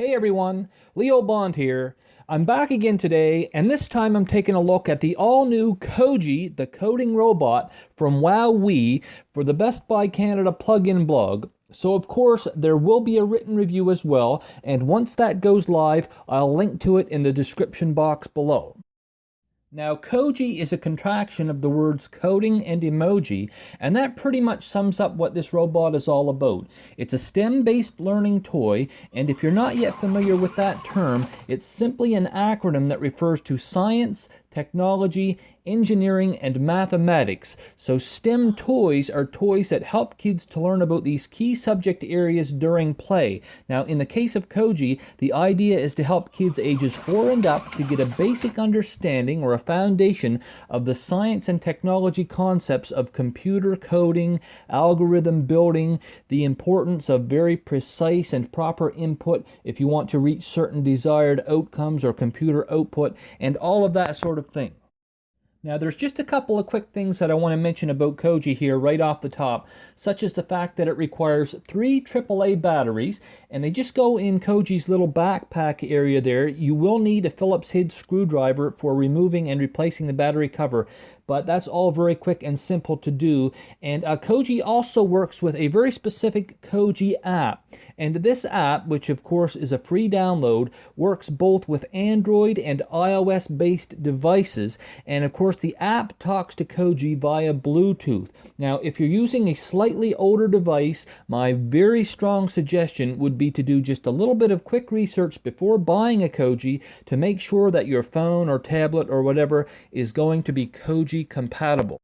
Hey everyone, Leo Bond here. I'm back again today, and this time I'm taking a look at the all-new Coji, the coding robot from WowWee for the Best Buy Canada plugin blog. So of course, there will be a written review as well, and once that goes live, I'll link to it in the description box below. Now, Coji is a contraction of the words coding and emoji, and that pretty much sums up what this robot is all about. It's a STEM-based learning toy, and if you're not yet familiar with that term, it's simply an acronym that refers to science, technology, engineering, and mathematics. So STEM toys are toys that help kids to learn about these key subject areas during play. Now, in the case of Coji, the idea is to help kids ages 4 and up to get a basic understanding or a foundation of the science and technology concepts of computer coding, algorithm building, the importance of very precise and proper input if you want to reach certain desired outcomes or computer output, and all of that sort of thing. Now, there's just a couple of quick things that I want to mention about Coji here right off the top, such as the fact that it requires 3 AAA batteries, and they just go in Coji's little backpack area there. You will need a Phillips head screwdriver for removing and replacing the battery cover, but that's all very quick and simple to do. And Coji also works with a very specific Coji app. And this app, which of course is a free download, works both with Android and iOS-based devices. And of course, the app talks to Coji via Bluetooth. Now, if you're using a slightly older device, my very strong suggestion would be to do just a little bit of quick research before buying a Coji to make sure that your phone or tablet or whatever is going to be Coji compatible.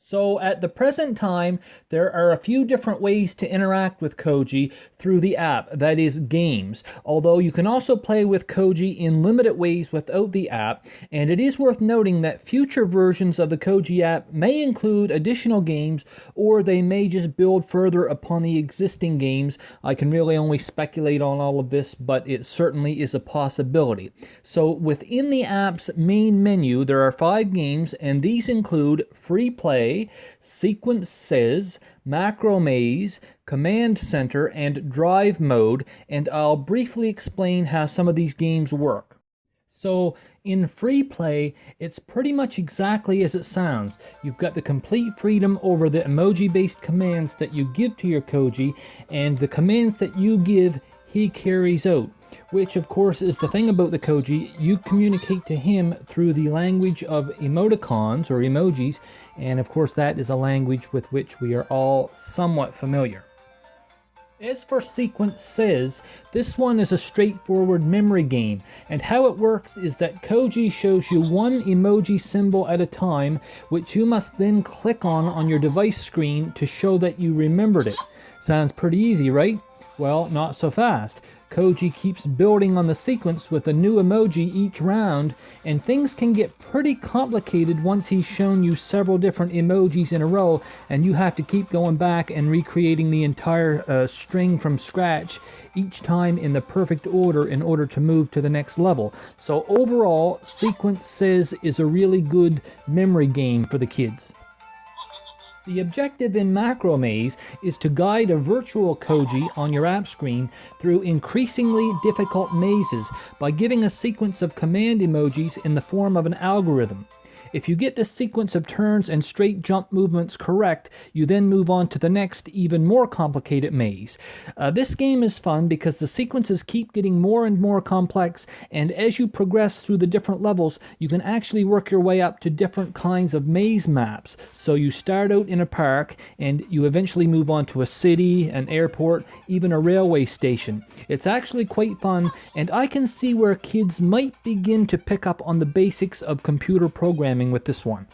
So at the present time, there are a few different ways to interact with Coji through the app, that is games, although you can also play with Coji in limited ways without the app, and it is worth noting that future versions of the Coji app may include additional games, or they may just build further upon the existing games. I can really only speculate on all of this, but it certainly is a possibility. So within the app's main menu, there are 5 games, and these include Free Play, Sequence Says, Macro Maze, Command Center, and Drive Mode, and I'll briefly explain how some of these games work. So in Free Play, it's pretty much exactly as it sounds. You've got the complete freedom over the emoji-based commands that you give to your Coji, and the commands that you give, he carries out. Which of course is the thing about the Coji, you communicate to him through the language of emoticons or emojis, and of course that is a language with which we are all somewhat familiar. As for Sequence Says, this one is a straightforward memory game, and how it works is that Coji shows you one emoji symbol at a time, which you must then click on your device screen to show that you remembered it. Sounds pretty easy, right? Well, not so fast. Coji keeps building on the sequence with a new emoji each round, and things can get pretty complicated once he's shown you several different emojis in a row, and you have to keep going back and recreating the entire string from scratch each time in the perfect order in order to move to the next level. So overall, Sequence Says is a really good memory game for the kids. The objective in Macro Maze is to guide a virtual Coji on your app screen through increasingly difficult mazes by giving a sequence of command emojis in the form of an algorithm. If you get this sequence of turns and straight jump movements correct, you then move on to the next, even more complicated maze. This game is fun because the sequences keep getting more and more complex, and as you progress through the different levels, you can actually work your way up to different kinds of maze maps. So you start out in a park, and you eventually move on to a city, an airport, even a railway station. It's actually quite fun, and I can see where kids might begin to pick up on the basics of computer programming with this one.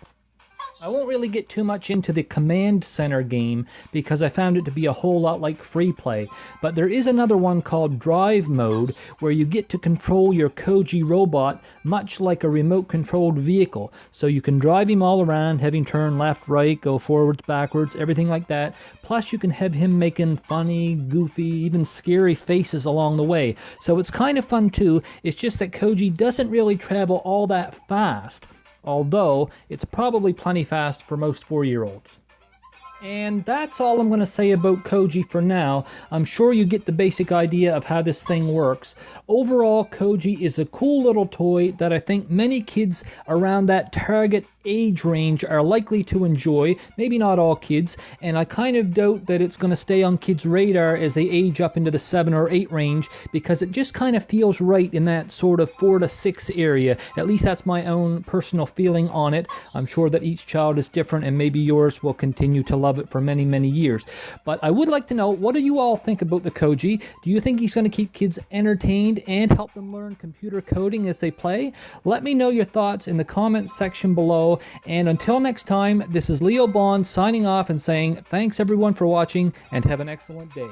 I won't really get too much into the Command Center game because I found it to be a whole lot like Free Play, but there is another one called Drive Mode where you get to control your Coji robot much like a remote-controlled vehicle. So you can drive him all around, have him turn left, right, go forwards, backwards, everything like that. Plus you can have him making funny, goofy, even scary faces along the way. So it's kind of fun too. It's just that Coji doesn't really travel all that fast, although it's probably plenty fast for most 4-year-olds. And that's all I'm going to say about Coji for now. I'm sure you get the basic idea of how this thing works. Overall, Coji is a cool little toy that I think many kids around that target age range are likely to enjoy. Maybe not all kids, and I kind of doubt that it's going to stay on kids' radar as they age up into the 7 or 8 range, because it just kind of feels right in that sort of 4 to 6 area. At least that's my own personal feeling on it. I'm sure that each child is different, and maybe yours will continue to love it for many, many years. But I would like to know, what do you all think about the Coji? Do you think he's going to keep kids entertained and help them learn computer coding as they play? Let me know your thoughts in the comments section below. And until next time, this is Leo Bond signing off and saying thanks everyone for watching, and have an excellent day.